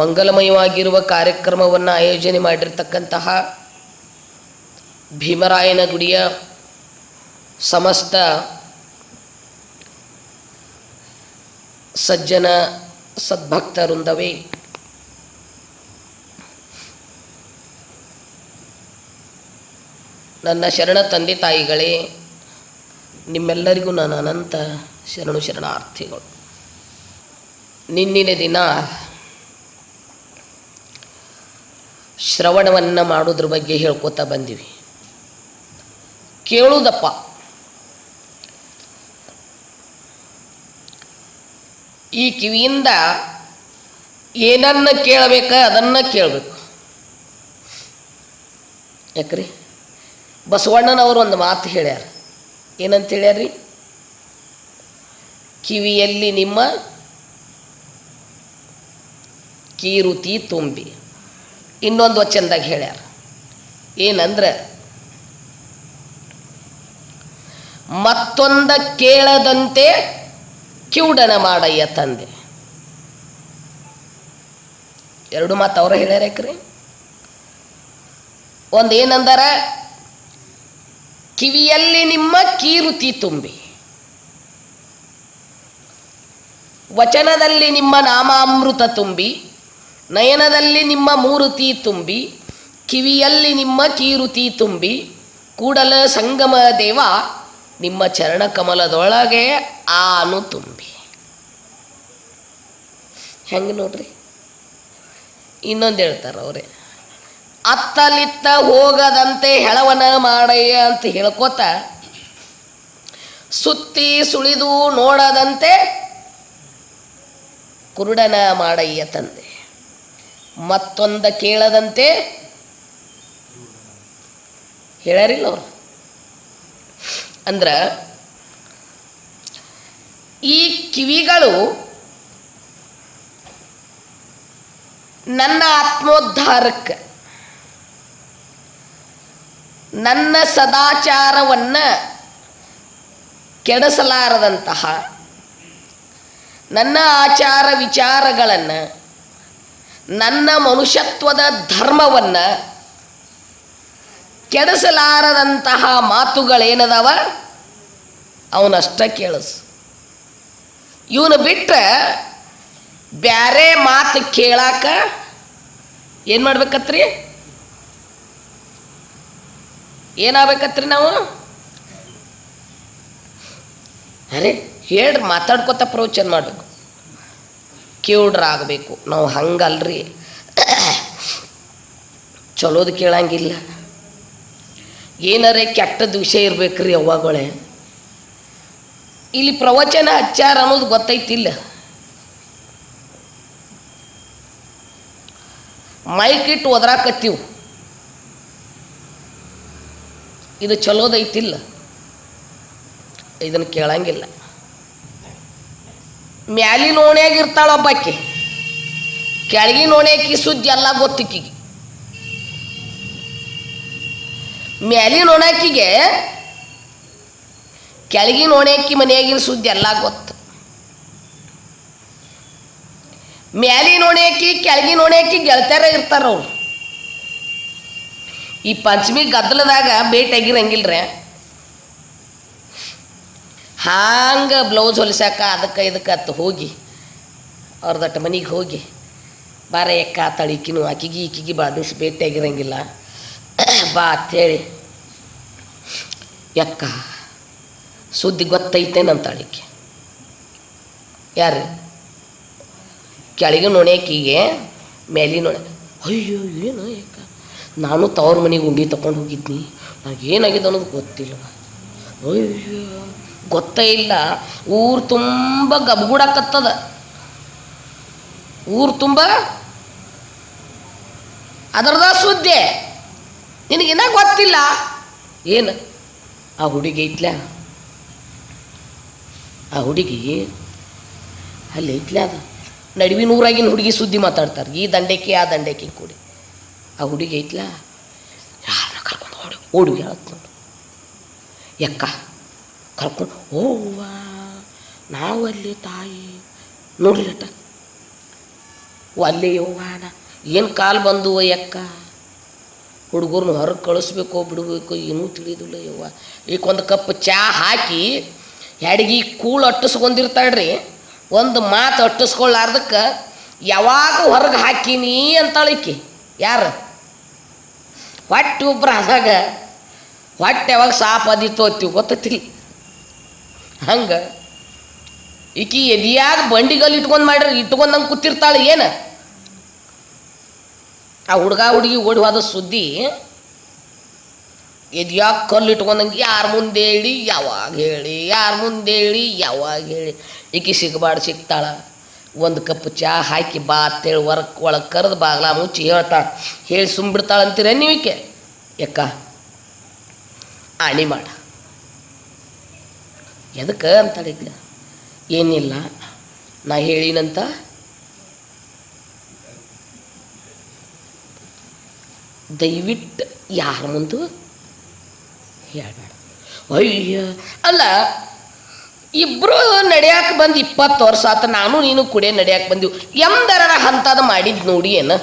ಮಂಗಲಮಯವಾಗಿರುವ ಕಾರ್ಯಕ್ರಮವನ್ನು ಆಯೋಜನೆ ಮಾಡಿರ್ತಕ್ಕಂತಹ ಭೀಮರಾಯನ ಗುಡಿಯ ಸಮಸ್ತ ಸಜ್ಜನ ಸದ್ಭಕ್ತವೃಂದವೇ, ನನ್ನ ಶರಣ ತಂದೆ ತಾಯಿಗಳೇ, ನಿಮ್ಮೆಲ್ಲರಿಗೂ ನಾನು ಅನಂತ ಶರಣಾರ್ಥಿಗಳು. ನಿನ್ನಿನ ದಿನ ಶ್ರವಣವನ್ನು ಮಾಡೋದ್ರ ಬಗ್ಗೆ ಹೇಳ್ಕೊತಾ ಬಂದೀವಿ. ಕೇಳುವುದಪ್ಪ, ಈ ಕಿವಿಯಿಂದ ಏನನ್ನು ಕೇಳಬೇಕ ಅದನ್ನು ಕೇಳಬೇಕು. ಯಾಕ್ರಿ ಬಸವಣ್ಣನವರು ಒಂದು ಮಾತು ಹೇಳ್ಯಾರ. ಏನಂತ ಹೇಳ್ಯಾರ್ರಿ? ಕಿವಿಯಲ್ಲಿ ನಿಮ್ಮ ಕೀರುತಿ ತುಂಬಿ. ಇನ್ನೊಂದು ವಚನದಾಗ ಹೇಳ್ಯಾರ ಏನಂದ್ರೆ, ಮತ್ತೊಂದ ಕೇಳದಂತೆ ಕಿವುಡನ ಮಾಡಯ್ಯ ತಂದೆ. ಎರಡು ಮಾತು ಅವ್ರ ಹೇಳ್ಯಾರ. ಯಾಕ್ರಿ ಒಂದು ಏನಂದಾರ, ಕಿವಿಯಲ್ಲಿ ನಿಮ್ಮ ಕೀರುತಿ ತುಂಬಿ, ವಚನದಲ್ಲಿ ನಿಮ್ಮ ನಾಮಾಮೃತ ತುಂಬಿ, ನಯನದಲ್ಲಿ ನಿಮ್ಮ ಮೂರುತಿ ತುಂಬಿ, ಕಿವಿಯಲ್ಲಿ ನಿಮ್ಮ ಕೀರುತಿ ತುಂಬಿ, ಕೂಡಲ ಸಂಗಮ ದೇವ ನಿಮ್ಮ ಚರಣ ಕಮಲದೊಳಗೆ ಆನು ತುಂಬಿ. ಹೆಂಗೆ ನೋಡ್ರಿ. ಇನ್ನೊಂದು ಹೇಳ್ತಾರೆ ಅವರೇ, ಅತ್ತಲಿತ್ತ ಹೋಗದಂತೆ ಹೆಳವನ ಮಾಡಯ್ಯ ಅಂತ ಹೇಳ್ಕೋತ, ಸುತ್ತಿ ಸುಳಿದು ನೋಡದಂತೆ ಕುರುಡನ ಮಾಡಯ್ಯ ತಂದೆ. ಮತ್ತೊಂದ ಕೇಳದಂತೆ ಹೇಳ್ಯಾರಿಲ್ಲ ಅವರು. ಅಂದ್ರೆ ಈ ಕಿವಿಗಳು ನನ್ನ ಆತ್ಮೋದ್ಧಾರಕ್ಕೆ, ನನ್ನ ಸದಾಚಾರವನ್ನು ಕೆಡಿಸಲಾರದಂತಹ, ನನ್ನ ಆಚಾರ ವಿಚಾರಗಳನ್ನು, ನನ್ನ ಮನುಷ್ಯತ್ವದ ಧರ್ಮವನ್ನು ಕೆಡಿಸಲಾರದಂತಹ ಮಾತುಗಳೇನದಾವ ಅವನಷ್ಟ ಕೇಳಿಸು. ಇವನು ಬಿಟ್ಟರೆ ಬ್ಯಾರೆ ಮಾತು ಕೇಳಾಕ ಏನು ಮಾಡ್ಬೇಕತ್ರಿ? ಏನಾಗಬೇಕತ್ರಿ ನಾವು? ಅರೆ ಹೇಳ್ರಿ, ಮಾತಾಡ್ಕೊತ ಪ್ರವಚನ ಮಾಡಬೇಕು, ಕಿವುಡ್ರಾಗಬೇಕು ನಾವು. ಹಂಗಲ್ರಿ, ಚಲೋದು ಕೇಳಂಗಿಲ್ಲ, ಏನಾರೇ ಕೆಟ್ಟದ ವಿಷಯ ಇರ್ಬೇಕ್ರಿ ಅವ್ವಗಳೇ. ಇಲ್ಲಿ ಪ್ರವಚನ ಹಚ್ಚಾರ ಅನ್ನೋದು ಗೊತ್ತೈತಿಲ್ಲ. ಮೈಕ್ ಇಟ್ಟು ಒದರಾಕತ್ತೀವಿ, ಇದು ಚಲೋದೈತಿಲ್ಲ, ಇದನ್ನು ಕೇಳಂಗಿಲ್ಲ. ಮ್ಯಾಲಿನ ಓಣ್ಯಾಗಿರ್ತಾಳೊಬ್ಬಾಕಿ, ಕೆಳಗಿನ ಓಣ್ಯಾಕಿ ಸುದ್ದಿ ಎಲ್ಲ ಗೊತ್ತಿಕ್ಕಿಗೆ. ಮ್ಯಾಲಿನ ಓಣ್ಯಾಕಿಗೆ ಕೆಳಗಿನ ಓಣ್ಯಾಕಿ ಮನೆಯಾಗಿನ ಸುದ್ದಿ ಎಲ್ಲ ಗೊತ್ತು. ಮ್ಯಾಲಿನ ಓಣ್ಯಾಕಿ ಕೆಳಗಿನ ಓಣ್ಯಾಕಿ ಗೆಳತ್ಯಾರ ಇರ್ತಾರ ಅವ್ರು. ಈ ಪಂಚಮಿ ಗದ್ದಲದಾಗ ಭೇಟಿಯಾಗಿರಂಗಿಲ್ರಿ. ಹಾಂಗೆ ಬ್ಲೌಸ್ ಹೊಲಿಸಾಕ ಅದಕ್ಕೆ ಇದಕ್ಕೆ ಅತ್ತು ಹೋಗಿ ಅವ್ರದಟ್ಟು ಮನೆಗೆ ಹೋಗಿ ಬಾರ ಎಕ್ಕ ತಳಿಕಿನು ಆಕಿಗೆ ಈಕಿಗೆ ಭಾಳ ದಿವ್ಸ ಭೇಟಿಯಾಗಿರಂಗಿಲ್ಲ, ಬಾ ಅಂಥೇಳಿ ಎಕ್ಕ ಸುದ್ದಿ ಗೊತ್ತೈತೇನಂತಾಳಿಕೆ. ಯಾರು? ಕೆಳಗಿನ ನೋಣ್ಯಾಕಿಗೆ ಮೇಲಿನ ನೋಣ. ಅಯ್ಯೋ ಏನು ಯಾಕ, ನಾನು ತವ್ರ ಮನೆಗೆ ಉಂಡಿ ತಗೊಂಡು ಹೋಗಿದ್ನಿ, ನನಗೇನಾಗಿದೆ ಅನ್ನೋದು ಗೊತ್ತಿಲ್ಲ. ಅಯ್ಯೋ ಗೊತ್ತೇ ಇಲ್ಲ. ಊರು ತುಂಬ ಗಬ್ಗುಡಾಕತ್ತದ, ಊರು ತುಂಬ ಅದರದ ಸುದ್ದಿ ನಿನಗಿನ್ನ ಗೊತ್ತಿಲ್ಲ. ಏನು ಆ ಹುಡುಗಿ ಐತ್ಲ, ಆ ಹುಡುಗಿ ಅಲ್ಲಿ ಐತ್ಲ, ಅದು ನಡುವಿನ ಊರಾಗಿನ ಹುಡುಗಿ ಸುದ್ದಿ ಮಾತಾಡ್ತಾರೆ, ಈ ದಂಡೆಕಿ ಆ ದಂಡೆಕಿ ಕೂಡಿ. ಆ ಹುಡುಗಿ ಐತ್ಲ, ಯಾರನ್ನ ಕರ್ಕೊಂಡು ಓಡಿ ಹೇಳತ್ ನೋಡು. ಎಕ್ಕ ಕರ್ಕೊಂಡು ಹೋವ ನಾವಲ್ಲಿ ತಾಯಿ ನೋಡ್ರಿ ಅಟ್ಟ ಒಲ್ಲೆ ಯವ್ವಾನ ಏನು ಕಾಲು ಬಂದು ಯಕ್ಕ ಹುಡುಗರನ್ನ ಹೊರಗೆ ಕಳಿಸ್ಬೇಕೋ ಬಿಡಬೇಕು ಏನೂ ತಿಳಿದಿಲ್ಲ ಯವ್ವ. ಈಗ ಒಂದು ಕಪ್ ಚಹಾ ಹಾಕಿ ಎಡಗಿ ಕೂಳು ಅಟ್ಟಿಸ್ಕೊಂಡಿರ್ತಾಳ್ರಿ, ಒಂದು ಮಾತು ಅಟ್ಟಿಸ್ಕೊಳ್ಳಾರ್ದಕ್ಕೆ ಯಾವಾಗ ಹೊರಗೆ ಹಾಕೀನಿ ಅಂತಾಳಿಕಿ. ಯಾರು ಹೊಟ್ಟೆ ಒಬ್ರು ಆದಾಗ ಹೊಟ್ಟೆ ಯಾವಾಗ ಸಾಪ್ ಅದಿತ್ತು ಅಂತೀವಿ ಗೊತ್ತಿಲ್ಲ. ಹಂಗೆ ಈಕಿ ಎದಿಯಾಗ ಬಂಡಿಗಲ್ಲಿ ಇಟ್ಕೊಂಡಂಗೆ ಕೂತಿರ್ತಾಳೆ. ಏನು ಆ ಹುಡುಗಿ ಓಡಿ ಹೋದ ಸುದ್ದಿ ಎದಿಯಾಗ ಕಲ್ಲು ಇಟ್ಕೊಂಡಂಗೆ ಯಾರ ಮುಂದೆ ಹೇಳಿ ಯಾವಾಗ ಹೇಳಿ ಈಕಿ ಸಿಗಬಾರ್ದು ಸಿಗ್ತಾಳ. ಒಂದು ಕಪ್ ಚಹಾ ಹಾಕಿ ಬಾ ಅಂತೇಳಿ ಒಳಗೆ ಕರೆದು ಬಾಗ್ಲ ಮುಚ್ಚಿ ಹೇಳ್ತಾಳೆ. ಹೇಳಿ ಸುಮ್ಬಿಡ್ತಾಳೆ ಅಂತೀರ ನೀವಿಕೆ? ಯಾಕ ಆಣಿ ಮಾಡ ಎದಕ್ಕೆ ಅಂತಾಳೆ. ಈಗ ಏನಿಲ್ಲ ನಾ ಹೇಳಿನಂತ ದಯವಿಟ್ಟು ಯಾರ ಮುಂದೆ ಹೇಳ್ಬೇಡ. ಅಯ್ಯ ಅಲ್ಲ, ಇಬ್ಬರು ನಡೆಯಕ್ಕೆ ಬಂದು 20 ವರ್ಷ ಆತ, ನಾನು ನೀನು ಕುಡಿಯೋ ನಡೆಯಕ್ಕೆ ಬಂದೀವಿ. ಎಂದರ ಹಂತದ ಮಾಡಿದ್ದು ನೋಡಿ ಏನು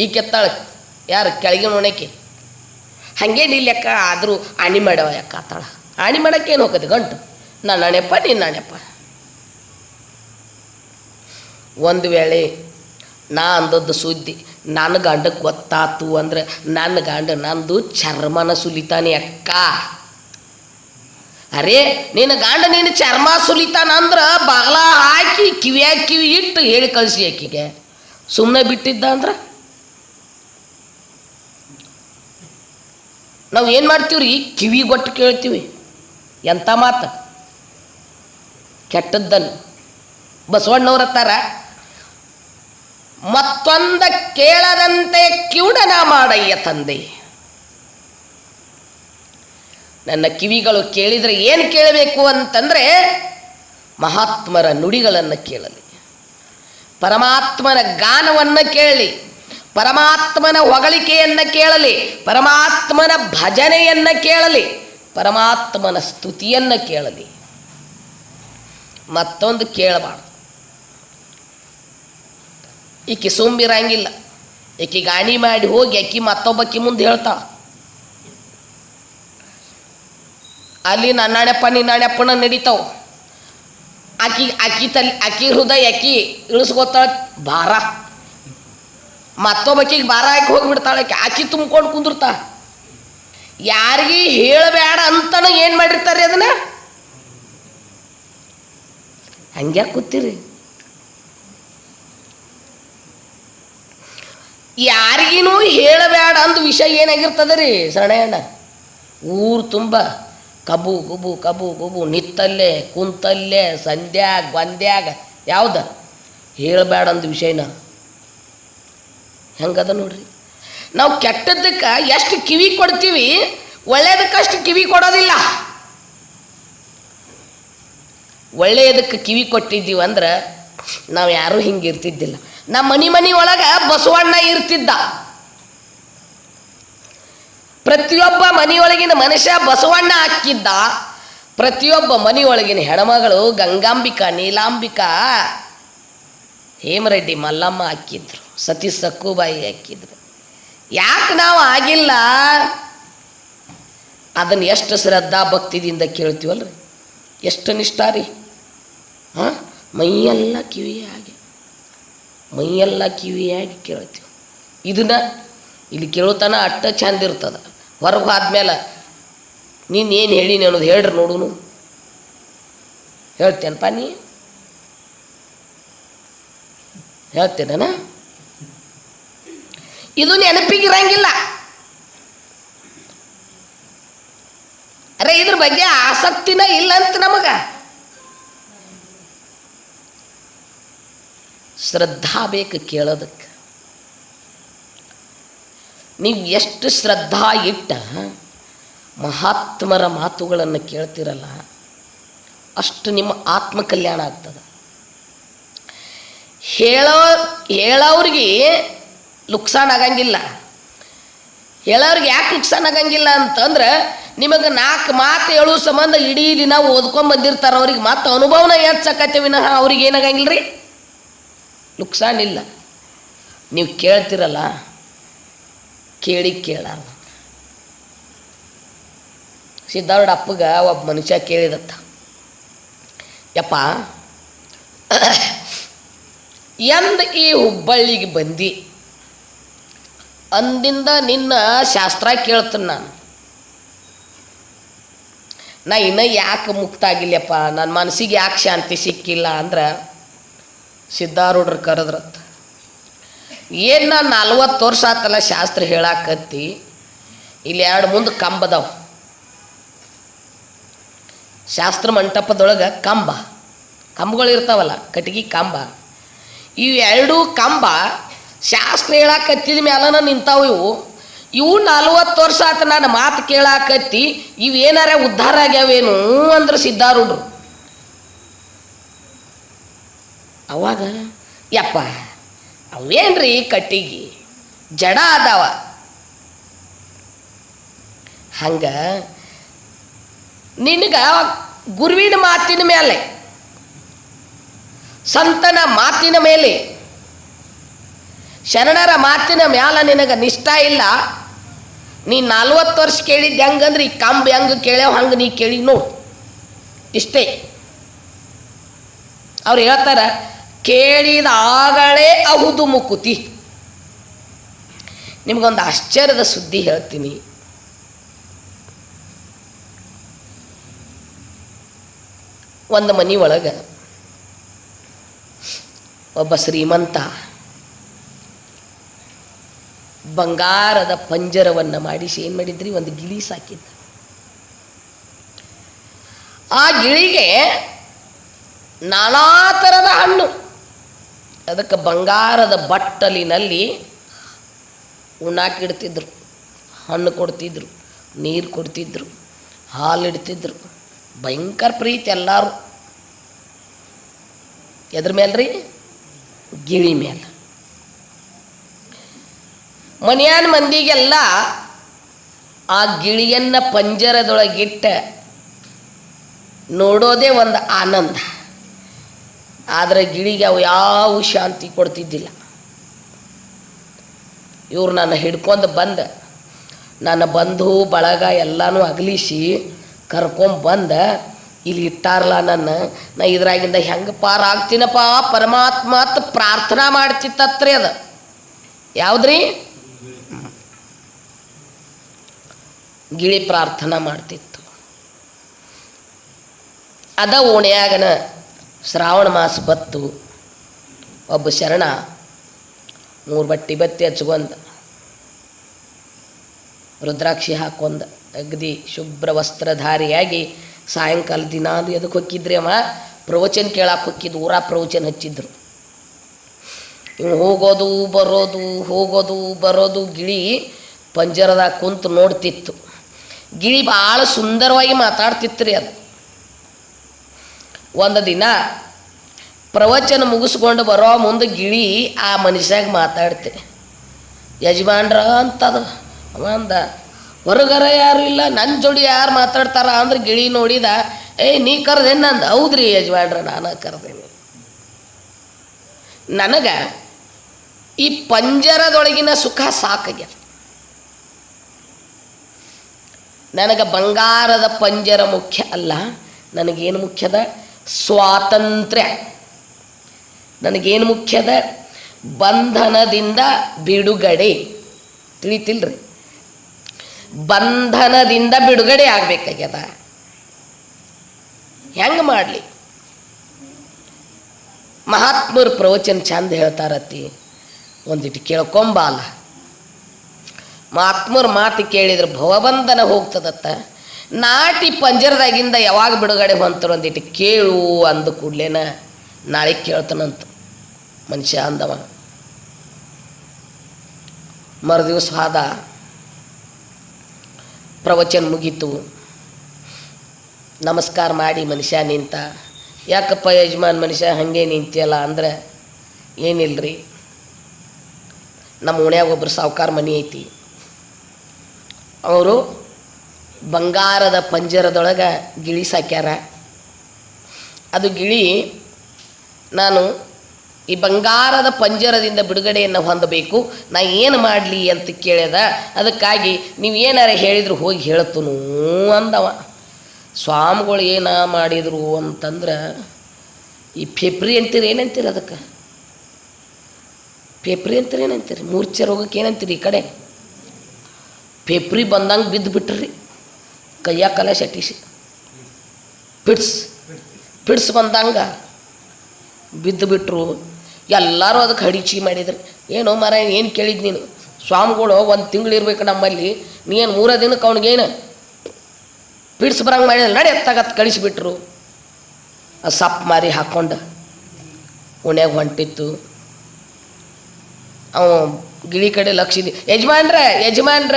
ಈ ಕೆತ್ತಾಳ ಯಾರು ಕೆಳಗೆ ನೋಡಕ್ಕೆ ಹಾಗೇನು ಇಲ್ಲಕ್ಕ. ಆದರೂ ಆಣಿ ಮಾಡವ ಯಾಕೆ ಆತಾಳ? ಆಣಿ ಮಾಡೋಕ್ಕೆ ಏನು ಹೋಗೋದು ಗಂಟು? ನಾನು ನಾಣ್ಯಪ್ಪ ನೀನು ನಾಣ್ಯಪ್ಪ. ಒಂದು ವೇಳೆ ನಾ ಅಂದದ್ದು ಸುದ್ದಿ ನನ್ನ ಗಂಡಕ್ಕೆ ಗೊತ್ತಾತು ಅಂದ್ರೆ ನನ್ನ ಗಂಡ ನಂದು ಚರ್ಮನ ಸುಲಿತಾನೆ ಅಕ್ಕ. ಅರೇ ನಿನ್ನ ಗಂಡ ನೀನು ಚರ್ಮ ಸುಲಿತಾನ ಅಂದ್ರೆ ಬಾಗ್ಲ ಹಾಕಿ ಕಿವಿಯಾಗಿ ಕಿವಿ ಇಟ್ಟು ಹೇಳಿ ಕಳಿಸಿ ಆಕಿಗೆ. ಸುಮ್ಮನೆ ಬಿಟ್ಟಿದ್ದ ಅಂದ್ರೆ ನಾವು ಏನು ಮಾಡ್ತೀವ್ರಿ? ಕಿವಿ ಗೊಟ್ಟು ಕೇಳ್ತೀವಿ. ಎಂಥ ಮಾತು ಕೆಟ್ಟದ್ದನ್ನು ಬಸವಣ್ಣವ್ರ ಹತ್ತಾರ, ಮತ್ತೊಂದ ಕೇಳದಂತೆ ಕಿವುಡನ ಮಾಡಯ್ಯ ತಂದೆ. ನನ್ನ ಕಿವಿಗಳು ಕೇಳಿದರೆ ಏನು ಕೇಳಬೇಕು ಅಂತಂದರೆ ಮಹಾತ್ಮರ ನುಡಿಗಳನ್ನು ಕೇಳಲಿ, ಪರಮಾತ್ಮನ ಗಾನವನ್ನು ಕೇಳಲಿ, ಪರಮಾತ್ಮನ ಹೊಗಳಿಕೆಯನ್ನು ಕೇಳಲಿ, ಪರಮಾತ್ಮನ ಭಜನೆಯನ್ನು ಕೇಳಲಿ, ಪರಮಾತ್ಮನ ಸ್ತುತಿಯನ್ನು ಕೇಳಲಿ. ಮತ್ತೊಂದು ಕೇಳಬಾರ್ದು. ಈಕಿ ಸುಂಬಿರಂಗಿಲ್ಲ. ಈಕಿ ಗಾಣಿ ಮಾಡಿ ಹೋಗಿ ಅಕ್ಕಿ ಮತ್ತೊಬ್ಬಕ್ಕಿ ಮುಂದೆ ಹೇಳ್ತಾಳ, ಅಲ್ಲಿ ನನ್ನಾಣೆಪ್ಪ ನಿನ್ನಾಣೆಪ್ಪನ ನಡೀತಾವ. ಆಕಿ ಹೃದಯ ಅಕ್ಕಿ ಇಳಿಸ್ಕೊತಾಳ ಭಾರ, ಮತ್ತೊಬ್ಬಕ್ಕಿಗೆ ಭಾರ ಹಾಕಿ ಹೋಗಿಬಿಡ್ತಾಳೆ. ಆಕಿ ತುಂಬ್ಕೊಂಡು ಕುಂದಿರ್ತಾ. ಯಾರಿಗೂ ಹೇಳಬೇಡ ಅಂತನ ಏನು ಮಾಡಿರ್ತಾರೆ ಅದನ್ನ? ಹಂಗ್ಯಾಕೆ ಕೂತೀರಿ? ಯಾರಿಗೂ ಹೇಳಬೇಡ ಅಂದ ವಿಷಯ ಏನಾಗಿರ್ತದೆ ರೀ ಶರಣಯ್ಯಣ್ಣ? ಊರು ತುಂಬ ಕಬು ಗುಬು ನಿತ್ತಲ್ಲೇ ಕುಂತಲ್ಲೇ ಸಂಧ್ಯಾಗ ಬಂದ್ಯಾಗ ಯಾವ್ದು ಹೇಳಬೇಡ ಅಂದ ವಿಷಯನ ಹೆಂಗದ ನೋಡ್ರಿ. ನಾವು ಕೆಟ್ಟದ್ದಕ್ಕೆ ಎಷ್ಟು ಕಿವಿ ಕೊಡ್ತೀವಿ, ಒಳ್ಳೆಯದಕ್ಕೆ ಅಷ್ಟು ಕಿವಿ ಕೊಡೋದಿಲ್ಲ. ಒಳ್ಳೆಯದಕ್ಕೆ ಕಿವಿ ಕೊಟ್ಟಿದ್ದೀವಿ ಅಂದ್ರೆ ನಾವು ಯಾರೂ ಹಿಂಗೆ ಇರ್ತಿದ್ದಿಲ್ಲ. ನಮ್ಮ ಮನೆ ಒಳಗೆ ಬಸವಣ್ಣ ಇರ್ತಿದ್ದ. ಪ್ರತಿಯೊಬ್ಬ ಮನೆಯೊಳಗಿನ ಮನುಷ್ಯ ಬಸವಣ್ಣ ಹಾಕಿದ್ದ. ಪ್ರತಿಯೊಬ್ಬ ಮನೆಯೊಳಗಿನ ಹೆಣ್ಮಗಳು ಗಂಗಾಂಬಿಕಾ, ನೀಲಾಂಬಿಕಾ, ಹೇಮರೆಡ್ಡಿ, ಮಲ್ಲಮ್ಮ ಹಾಕಿದ್ರು, ಸತಿ ಸಕ್ಕುಬಾಯಿ ಹಾಕಿದ್ರು. ಯಾಕೆ ನಾವು ಆಗಿಲ್ಲ? ಅದನ್ನು ಎಷ್ಟು ಶ್ರದ್ಧಾ ಭಕ್ತಿದಿಂದ ಕೇಳ್ತೀವಲ್ರಿ, ಎಷ್ಟು ನಿಷ್ಠ ರೀ. ಹಾಂ, ಮೈಯೆಲ್ಲ ಕಿವಿಯಾಗಿ ಕೇಳ್ತೀವಿ. ಇದನ್ನ ಇಲ್ಲಿ ಕೇಳೋತನ ಅಟ್ಟ ಚಂದ ಇರ್ತದೆ. ಹೊರಗೆ ಆದ್ಮೇಲೆ ನೀನೇನು ಹೇಳಿ ಅನ್ನೋದು ಹೇಳ್ರಿ ನೋಡುನು. ಹೇಳ್ತೇನಪ್ಪ ನೀ? ಹೇಳ್ತೇನ? ಇದು ನೆನಪಿಗಿರಂಗಿಲ್ಲ. ಅರೆ ಇದ್ರ ಬಗ್ಗೆ ಆಸಕ್ತಿನ ಇಲ್ಲ ಅಂತ ನಮಗೆ. ಶ್ರದ್ಧಾ ಬೇಕು ಕೇಳೋದಕ್ಕೆ. ನೀವು ಎಷ್ಟು ಶ್ರದ್ಧಾ ಇಟ್ಟ ಮಹಾತ್ಮರ ಮಾತುಗಳನ್ನು ಕೇಳ್ತಿರಲ್ಲ, ಅಷ್ಟು ನಿಮ್ಮ ಆತ್ಮ ಕಲ್ಯಾಣ ಆಗ್ತದೆ. ಹೇಳೋರಿಗೆ ಲುಕ್ಸಾನ್ ಆಗಂಗಿಲ್ಲ. ಹೇಳೋರಿಗೆ ಯಾಕೆ ಲುಕ್ಸಾನ್ ಆಗಂಗಿಲ್ಲ ಅಂತಂದ್ರೆ, ನಿಮಗೆ 4 ಮಾತು ಹೇಳೋ ಸಂಬಂಧ ಇಡೀ ದಿನ ಓದ್ಕೊಂಡ್ ಬಂದಿರ್ತಾರೆ. ಅವ್ರಿಗೆ ಮತ್ತೆ ಅನುಭವನ ಹೆಚ್ಚಾಕತ್ತೆ ವಿನಃ ಅವ್ರಿಗೆ ಏನಾಗಂಗಿಲ್ಲ ರೀ. ನುಕ್ಸಾನಿಲ್ಲ. ನೀವು ಕೇಳ್ತಿರಲ್ಲ, ಕೇಳಾರ್ದು. ಸಿದ್ಧಾರೂಢ ಅಪ್ಪಗ ಒಬ್ಬ ಮನುಷ್ಯ ಕೇಳಿದತ್ತ, ಯಪ್ಪ ಎಂದ ಈ ಹುಬ್ಬಳ್ಳಿಗೆ ಬಂದು ಅಂದಿಂದ ನಿನ್ನ ಶಾಸ್ತ್ರ ಕೇಳ್ತೀನಿ ನಾ ಇನ್ನೂ ಯಾಕೆ ಮುಕ್ತ ಆಗಿಲ್ಲಪ್ಪ, ನನ್ನ ಮನಸ್ಸಿಗೆ ಯಾಕೆ ಶಾಂತಿ ಸಿಕ್ಕಿಲ್ಲ ಅಂದ್ರೆ ಸಿದ್ಧಾರೂಢರು ಕರೆದ್ರತ್ತ. ಏನು ನಾನು 40 ವರ್ಷ ಆತಲ್ಲ ಶಾಸ್ತ್ರ ಹೇಳಾಕತ್ತಿ, ಇಲ್ಲಿ 2 ಮುಂದೆ ಕಂಬದವು, ಶಾಸ್ತ್ರ ಮಂಟಪದೊಳಗೆ ಕಂಬಗಳು ಇರ್ತಾವಲ್ಲ, ಕಟ್ಟಿಗೆ ಕಂಬ. ಇವು 2 ಕಂಬ ಶಾಸ್ತ್ರ ಹೇಳಾಕತ್ತಿದ ಮ್ಯಾಲನ ನಿಂತಾವು. ಇವು 40 ವರ್ಷ ಆತ ನಾನು ಮಾತು ಕೇಳಾಕತ್ತಿ, ಇವೇನಾರ ಉದ್ಧಾರ ಆಗ್ಯಾವೇನು ಅಂದ್ರೆ ಸಿದ್ಧಾರೂಢರು. ಅವಾಗ ಯಪ್ಪ ಅವೇನ್ರಿ ಕಟ್ಟಿಗೆ ಜಡ ಅದಾವ. ಹಂಗ ನಿನಗ ಗುರುವಿನ ಮಾತಿನ ಮೇಲೆ, ಸಂತನ ಮಾತಿನ ಮೇಲೆ, ಶರಣರ ಮಾತಿನ ಮ್ಯಾಲ ನಿನಗೆ ನಿಷ್ಠ ಇಲ್ಲ. ನೀ 40 ವರ್ಷ ಕೇಳಿದ್ದು ಹೆಂಗಂದ್ರೆ ಈ ಕಂಬ ಹೆಂಗೆ ಕೇಳ್ಯಾವ ಹಂಗೆ ನೀ ಕೇಳಿ ನೋಡು. ಇಷ್ಟೇ. ಅವ್ರು ಹೇಳ್ತಾರ, ಕೇಳಿದಾಗಳೇ ಅಹುದು ಮುಕುತಿ. ನಿಮ್ಗೊಂದು ಆಶ್ಚರ್ಯದ ಸುದ್ದಿ ಹೇಳ್ತೀನಿ. ಒಂದು ಮನೆ ಒಳಗೆ ಒಬ್ಬ ಶ್ರೀಮಂತ ಬಂಗಾರದ ಪಂಜರವನ್ನು ಮಾಡಿಸಿ ಏನು ಮಾಡಿದ್ರಿ, ಒಂದು ಗಿಳಿ ಸಾಕಿದ್ದ. ಆ ಗಿಳಿಗೆ ನಾನಾ ಥರದ ಹಣ್ಣು, ಅದಕ್ಕೆ ಬಂಗಾರದ ಬಟ್ಟಲಿನಲ್ಲಿ ಉಣ್ಣಾಕಿಡ್ತಿದ್ರು, ಹಣ್ಣು ಕೊಡ್ತಿದ್ರು, ನೀರು ಕೊಡ್ತಿದ್ರು, ಹಾಲು ಇಡ್ತಿದ್ರು. ಭಯಂಕರ ಪ್ರೀತಿ ಎಲ್ಲರೂ. ಎದ್ರ ಮೇಲ್ರಿ? ಗಿಳಿ ಮೇಲೆ. ಮನೆಯಾನ ಮಂದಿಗೆಲ್ಲ ಆ ಗಿಳಿಯನ್ನು ಪಂಜರದೊಳಗಿಟ್ಟ ನೋಡೋದೇ ಒಂದು ಆನಂದ. ಆದರೆ ಗಿಳಿಗೆ ಅವು ಯಾವ ಶಾಂತಿ ಕೊಡ್ತಿದ್ದಿಲ್ಲ. ಇವ್ರು ನನ್ನ ಹಿಡ್ಕೊಂಡು ನನ್ನ ಬಂಧು ಬಳಗ ಎಲ್ಲನೂ ಅಗಲಿಸಿ ಕರ್ಕೊಂಬಂದು ಇಲ್ಲಿ ಇಟ್ಟಾರಲ್ಲ ನಾ ಇದ್ರಾಗಿಂದ ಹೆಂಗೆ ಪಾರಾಗ್ತೀನಪ್ಪ ಪರಮಾತ್ಮ ಅಂತ ಪ್ರಾರ್ಥನಾ ಮಾಡ್ತಿತ್ತತ್ರಿ. ಅದು ಯಾವುದ್ರಿ? ಗಿಳಿ ಪ್ರಾರ್ಥನಾ ಮಾಡ್ತಿತ್ತು. ಅದ ಓಣ್ಯಾಗನ ಶ್ರಾವಣ ಮಾಸ ಬತ್ತು. ಒಬ್ಬ ಶರಣ 3 ಬತ್ತಿ ಹಚ್ಕೊಂಡ, ರುದ್ರಾಕ್ಷಿ ಹಾಕೊಂಡ, ಅಗದಿ ಶುಭ್ರ ವಸ್ತ್ರಧಾರಿಯಾಗಿ ಸಾಯಂಕಾಲ ದಿನಾಲು ಎದಕ್ಕೆ ಹೊಕ್ಕಿದ್ರಿ ಅವ? ಪ್ರವಚನ ಕೇಳಕ್ಕೆ ಹೊಕ್ಕಿದ್ದು. ಊರ ಪ್ರವಚನ ಹಚ್ಚಿದ್ರು. ಇವು ಹೋಗೋದು ಬರೋದು ಗಿಳಿ ಪಂಜರದಾಗ ಕುಂತು ನೋಡ್ತಿತ್ತು. ಗಿಳಿ ಭಾಳ ಸುಂದರವಾಗಿ ಮಾತಾಡ್ತಿತ್ತು ರೀ. ಅದು ಒಂದು ದಿನ ಪ್ರವಚನ ಮುಗಿಸ್ಕೊಂಡು ಬರೋ ಮುಂದೆ ಗಿಳಿ ಆ ಮನುಷ್ಯಾಗ ಮಾತಾಡ್ತೆ, ಯಜಮಾನ್ರ ಅಂತದು ಅಂದ. ಹೊರಗರ ಯಾರು ಇಲ್ಲ, ನನ್ನ ಜೋಡಿ ಯಾರು ಮಾತಾಡ್ತಾರ ಅಂದ್ರೆ ಗಿಳಿ ನೋಡಿದ, ನೀ ಕರೆದೇನು ಅಂದ. ಹೌದ್ರಿ ಯಜಮಾನ್ರ, ನಾನು ಕರೆದೇನೆ. ನನಗೆ ಈ ಪಂಜರದೊಳಗಿನ ಸುಖ ಸಾಕಾಗ್ಯದ. ನನಗೆ ಬಂಗಾರದ ಪಂಜರ ಮುಖ್ಯ ಅಲ್ಲ. ನನಗೇನು ಮುಖ್ಯದ? ಸ್ವಾತಂತ್ರ್ಯ. ನನಗೇನು ಮುಖ್ಯದ? ಬಂಧನದಿಂದ ಬಿಡುಗಡೆ. ತಿಳಿತಿಲ್ರಿ? ಬಂಧನದಿಂದ ಬಿಡುಗಡೆ ಆಗಬೇಕಾಗ್ಯದ. ಹೆಂಗೆ ಮಾಡಲಿ? ಮಹಾತ್ಮರು ಪ್ರವಚನ ಚಂದ ಹೇಳ್ತಾರತ್ತಿ, ಒಂದಿಟ್ಟು ಕೇಳ್ಕೊಂಬಾಲ. ಮಹಾತ್ಮರ ಮಾತು ಕೇಳಿದ್ರೆ ಭವಬಂಧನ ಹೋಗ್ತದತ್ತ. ನಾಟಿ ಪಂಜರದಾಗಿಂದ ಯಾವಾಗ ಬಿಡುಗಡೆ ಹೊಂತರು ಒಂದಿಟ್ಟು ಕೇಳು ಅಂದ ಕೂಡ್ಲೇನ ನಾಳೆ ಕೇಳ್ತಾನಂತ ಮನುಷ್ಯ ಅಂದವ. ಮರುದಿವಸ ಆದ, ಪ್ರವಚನ ಮುಗೀತು. ನಮಸ್ಕಾರ ಮಾಡಿ ಮನುಷ್ಯ ನಿಂತ. ಯಾಕಪ್ಪ ಯಜಮಾನ್ ಮನುಷ್ಯ ಹಾಗೆ ನಿಂತಿಯಲ್ಲ ಅಂದ್ರೆ, ಏನಿಲ್ಲರಿ, ನಮ್ಮ ಓಣ್ಯಾಗ ಒಬ್ಬರು ಸಾವುಕಾರ ಮನೆ ಐತಿ. ಅವರು ಬಂಗಾರದ ಪಂಜರದೊಳಗೆ ಗಿಳಿ ಸಾಕ್ಯಾರ. ಅದು ಗಿಳಿ ನಾನು ಈ ಬಂಗಾರದ ಪಂಜರದಿಂದ ಬಿಡುಗಡೆಯನ್ನು ಹೊಂದಬೇಕು. ನಾ ಏನು ಮಾಡಲಿ ಅಂತ ಕೇಳಿದ. ಅದಕ್ಕಾಗಿ ನೀವು ಏನಾರ ಹೇಳಿದ್ರು ಹೋಗಿ ಹೇಳ್ತನು ಅಂದವ. ಸ್ವಾಮಿಗಳು ಏನ ಮಾಡಿದರು ಅಂತಂದ್ರೆ, ಈ ಫೆಬ್ರಿ ಅಂತೀರಿ, ಏನಂತೀರಿ ಅದಕ್ಕೆ? ಫೆಬ್ರಿ ಅಂತೀರಿ, ಏನಂತೀರಿ? ಮೂರ್ಛೆ ರೋಗಕ್ಕೆ ಏನಂತೀರಿ ಈ ಕಡೆ? ಫೆಬ್ರಿ ಬಂದಂಗೆ ಬಿದ್ದು ಬಿಟ್ರಿ, ಕೈಯ ಕಲ ಶಟಿಸಿ ಪಿಡ್ಸ್ ಬಂದಂಗೆ ಬಿದ್ದು ಬಿಟ್ರು. ಎಲ್ಲರೂ ಅದಕ್ಕೆ ಹಡಿಚಿ ಮಾಡಿದ್ರು. ಏನೋ ಮರ ಏನು ಕೇಳಿದ್ದು ನೀನು? ಸ್ವಾಮಿಗಳು 1 ತಿಂಗಳು ಇರ್ಬೇಕು ನಮ್ಮಲ್ಲಿ, ನೀನು 3 ದಿನಕ್ಕೆ ಅವ್ನಿಗೇನು ಪಿಡ್ಸ್ ಬರಂಗೆ ಮಾಡಿದ್ರೆ ನಡೆ ಎತ್ತಾಗತ್ತೆ ಕಳಿಸಿಬಿಟ್ರು. ಅದು ಸಪ್ ಮಾರಿ ಹಾಕ್ಕೊಂಡು ಉಣ್ಯಾಗ ಹೊಂಟಿತ್ತು. ಅವ ಗಿಳಿ ಕಡೆ ಲಕ್ಷ ಇದ್ದಿ, ಯಜಮಾನ್ರ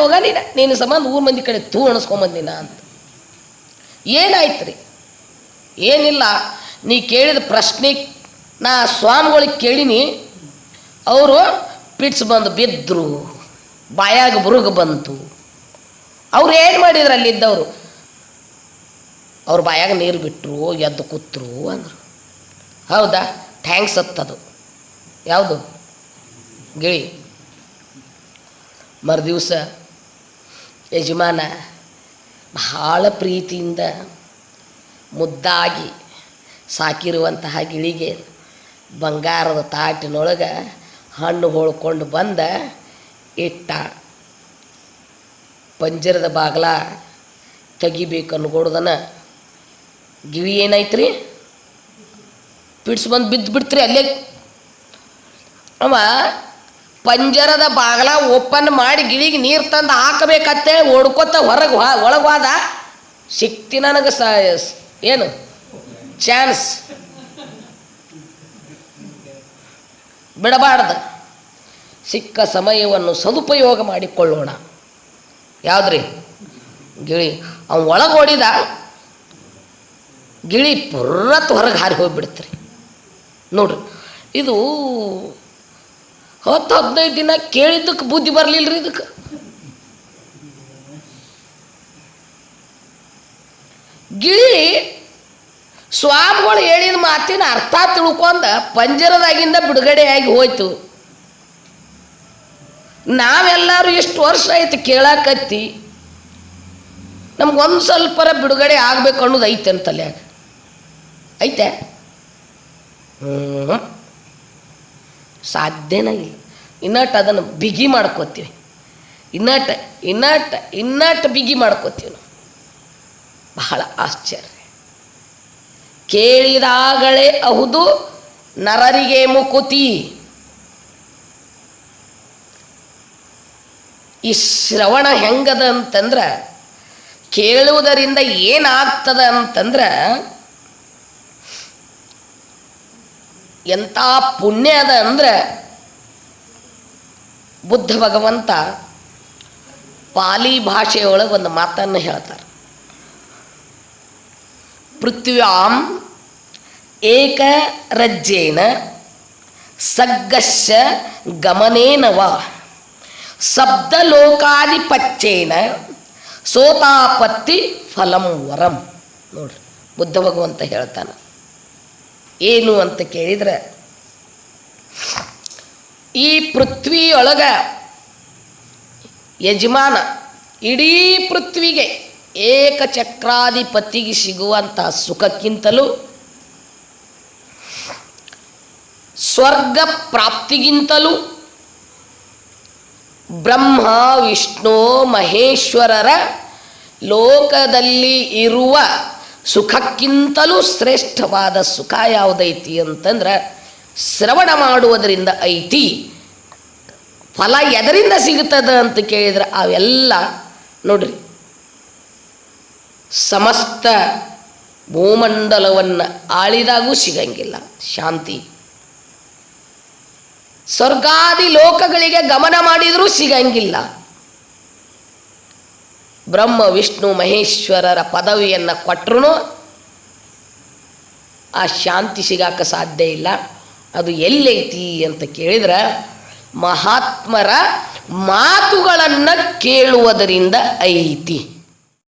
ಹೋಗ ನೀನು ಸಂಬಂಧ ಊರು ಮಂದಿ ಕಡೆ ತೂ ಅಣಿಸ್ಕೊಂಬಂದಿನ ಅಂತ. ಏನಾಯ್ತು ರೀ? ಏನಿಲ್ಲ, ನೀ ಕೇಳಿದ ಪ್ರಶ್ನೆ ನಾ ಸ್ವಾಮಿಗಳಿಗೆ ಕೇಳೀನಿ. ಅವರು ಪಿಟ್ಸ್ ಬಂದು ಬಿದ್ದರು, ಬಾಯಾಗ ಬುರುಗು ಬಂತು. ಅವ್ರು ಏನು ಮಾಡಿದ್ರು ಅಲ್ಲಿದ್ದವರು? ಅವ್ರ ಬಾಯಾಗ ನೀರು ಬಿಟ್ಟರು, ಎದ್ದು ಕೂತರು ಅಂದರು. ಹೌದಾ? ಥ್ಯಾಂಕ್ಸ್ ಅತ್ತದು. ಯಾವುದು? ಗಿಳಿ. ಮರುದಿವಸ ಯಜಮಾನ ಬಹಳ ಪ್ರೀತಿಯಿಂದ ಮುದ್ದಾಗಿ ಸಾಕಿರುವಂತಹ ಗಿಳಿಗೆ ಬಂಗಾರದ ತಾಟಿನೊಳಗೆ ಹಣ್ಣು ಹೊಳ್ಕೊಂಡು ಬಂದ ಇಟ್ಟ. ಪಂಜರದ ಬಾಗ್ಲ ತೆಗಿಬೇಕು ಅನ್ಕೊಡ್ದನ ಗಿಳಿ ಏನಾಯ್ತು ರೀ? ಪಿಡ್ಸ್ ಬಂದು ಬಿದ್ದು ಬಿಡ್ತ್ರಿ ಅಲ್ಲೇ. ಅವ ಪಂಜರದ ಬಾಗ್ಲ ಓಪನ್ ಮಾಡಿ ಗಿಳಿಗೆ ನೀರು ತಂದು ಹಾಕಬೇಕಂತೇಳಿ ಓಡ್ಕೊತ ಒಳಗೆ ಹೋದ. ಸಿಕ್ತಿ ನನಗೆ ಏನು ಚಾನ್ಸ್ ಬಿಡಬಾರ್ದು. ಸಿಕ್ಕ ಸಮಯವನ್ನು ಸದುಪಯೋಗ ಮಾಡಿಕೊಳ್ಳೋಣ. ಯಾವುದ್ರಿ? ಗಿಳಿ. ಅವನು ಒಳಗೆ ಓಡಿದ, ಗಿಳಿ ಪುರ್ರತ್ ಹೊರಗೆ ಹಾರಿ ಹೋಗಿಬಿಡ್ತ್ರಿ. ನೋಡ್ರಿ, ಇದು 10-15 ದಿನ ಕೇಳಿದ್ದಕ್ಕೆ ಬುದ್ಧಿ ಬರಲಿಲ್ಲರಿ ಇದಕ್ಕೆ. ಗಿಳಿ ಸ್ವಾಮಿಗಳು ಹೇಳಿದ ಮಾತಿನ ಅರ್ಥ ತಿಳ್ಕೊಂಡ ಪಂಜರದಾಗಿಂದ ಬಿಡುಗಡೆಯಾಗಿ ಹೋಯ್ತು. ನಾವೆಲ್ಲರೂ ಇಷ್ಟು ವರ್ಷ ಆಯ್ತು ಕೇಳಾಕತ್ತಿ, ನಮ್ಗೊಂದು ಸ್ವಲ್ಪರ ಬಿಡುಗಡೆ ಆಗ್ಬೇಕು ಅನ್ನೋದು ಐತೆ ಅಂತಲ್ಲ. ಐತೆ? ಸಾಧ್ಯನೇ ಇಲ್ಲ. ಇನ್ನಟ್ ಅದನ್ನು ಬಿಗಿ ಮಾಡ್ಕೋತೀವಿ, ಇನ್ನಟ್ ಬಿಗಿ ಮಾಡ್ಕೋತೀವಿ ನಾವು. ಬಹಳ ಆಶ್ಚರ್ಯ. ಕೇಳಿದಾಗಲೇ ಅಹುದು ನರರಿಗೆ ಮುಕುತಿ. ಈ ಶ್ರವಣ ಹೆಂಗದ ಅಂತಂದ್ರೆ, ಕೇಳುವುದರಿಂದ ಏನಾಗ್ತದ ಅಂತಂದ್ರೆ, ಎಂಥ ಪುಣ್ಯ ಅದ ಅಂದ್ರೆ, ಬುದ್ಧ ಭಗವಂತ ಪಾಲಿ ಭಾಷೆಯೊಳಗೆ ಒಂದು ಮಾತನ್ನು ಹೇಳ್ತಾರೆ. ಪೃಥ್ವ್ಯಾಂ ಏಕರಜ್ಜೇನ ಸಗ್ಗಶ್ಯ ಗಮನೇನವ ಶಬ್ದಲೋಕಾಧಿಪಚ್ಚೇನ ಸೋತಾಪತ್ತಿ ಫಲಂ ವರಂ. ನೋಡ್ರಿ, ಬುದ್ಧ ಭಗವಂತ ಹೇಳ್ತಾನೆ. ಏನು ಅಂತ ಕೇಳಿದ್ರೆ, ಈ ಪೃಥ್ವಿಯೊಳಗ ಯಜಮಾನ ಇಡೀ ಪೃಥ್ವಿಗೆ ಏಕಚಕ್ರಾಧಿಪತಿಗೆ ಸಿಗುವಂತಹ ಸುಖಕ್ಕಿಂತಲೂ, ಸ್ವರ್ಗ ಪ್ರಾಪ್ತಿಗಿಂತಲೂ, ಬ್ರಹ್ಮ ವಿಷ್ಣು ಮಹೇಶ್ವರರ ಲೋಕದಲ್ಲಿ ಇರುವ ಸುಖಕ್ಕಿಂತಲೂ ಶ್ರೇಷ್ಠವಾದ ಸುಖ ಯಾವುದೈತಿ ಅಂತಂದ್ರೆ ಶ್ರವಣ ಮಾಡುವುದರಿಂದ ಐತಿ. ಫಲ ಎದರಿಂದ ಸಿಗುತ್ತದೆ ಅಂತ ಕೇಳಿದ್ರೆ ಅವೆಲ್ಲ ನೋಡ್ರಿ, ಸಮಸ್ತ ಭೂಮಂಡಲವನ್ನು ಆಳಿದಾಗೂ ಸಿಗಂಗಿಲ್ಲ ಶಾಂತಿ. ಸ್ವರ್ಗಾದಿ ಲೋಕಗಳಿಗೆ ಗಮನ ಮಾಡಿದರೂ ಸಿಗಂಗಿಲ್ಲ. ಬ್ರಹ್ಮ ವಿಷ್ಣು ಮಹೇಶ್ವರರ ಪದವಿಯನ್ನು ಕೊಟ್ಟರು ಆ ಶಾಂತಿ ಸಿಗಾಕ ಸಾಧ್ಯ ಇಲ್ಲ. ಅದು ಎಲ್ಲೈತಿ ಅಂತ ಕೇಳಿದ್ರೆ ಮಹಾತ್ಮರ ಮಾತುಗಳನ್ನು ಕೇಳುವುದರಿಂದ ಐತಿ.